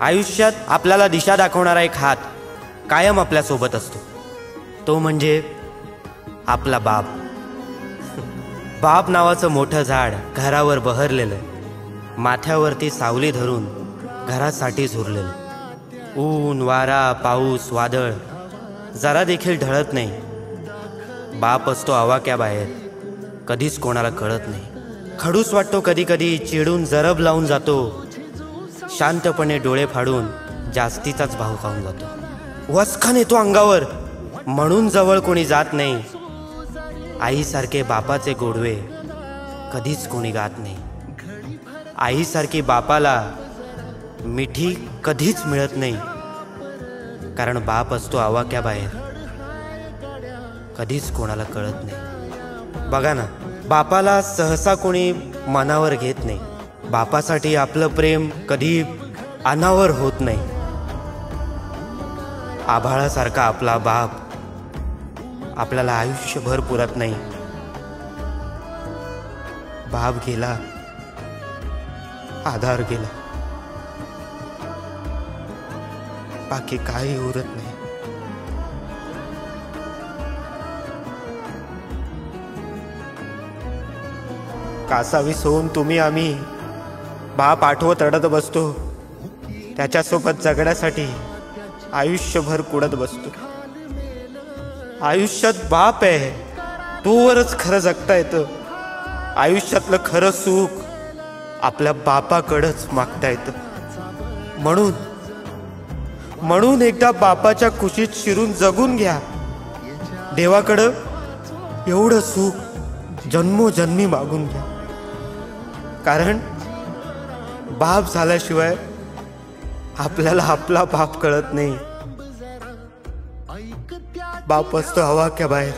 आयुष्यात आपल्याला दिशा दाखवणारा एक हात कायम आपल्या सोबत असतो, तो म्हणजे आपला बाप. बाप नावाचं मोठं झाड घरावर बहरलेलं, माथ्यावरती सावली धरून घरासाठी झुरलेलं. ऊन वारा पाऊस वादळ जरा देखील ढळत नाही. बाप असतो आवाक्याबाहेर, कधीच कोणाला कळत नाही. खडूस वाटतो कधी कधी, चिडून जरब लावून जातो, शांतपणे डोळे फाडून जास्तीचाच भाव खाऊन जातो. वसखन येतो अंगावर म्हणून जवळ कोणी जात नाही. आईसारखे बापाचे गोडवे कधीच कोणी गात नाही. आईसारखी बापाला मिठी कधीच मिळत नाही, कारण बाप असतो आवाक्याबाहेर, कधीच कोणाला कळत नाही. बघा ना, बापाला सहसा कोणी मनावर घेत नाही. बापासाठी आपलं प्रेम कधी अनावर होत नाही. आभाळासारखा आपला बाप आपल्याला आयुष्यभर पुरत नाही. बाप गेला, आधार गेला, बाकी काही उरत नाही. कासावीस होऊन तुम्ही आम्ही बाप आठवत रडत बसतो. त्याच्यासोबत जगण्यासाठी आयुष्यभर कुडत बसतो. आयुष्यात बाप आहे तोवरच खरं जगता येतं. आयुष्यातलं खरं सुख आपल्या बापाकडंच मागता येतं. म्हणून एकदा बापाच्या कुशीत शिरून जगून घ्या. देवाकडं एवढं सुख जन्मोजन्मी मागून घ्या, कारण बाप झाल्याशिवाय आपल्याला आपला बाप कळत नाही. बाप असतो आवाक्याबाहेर,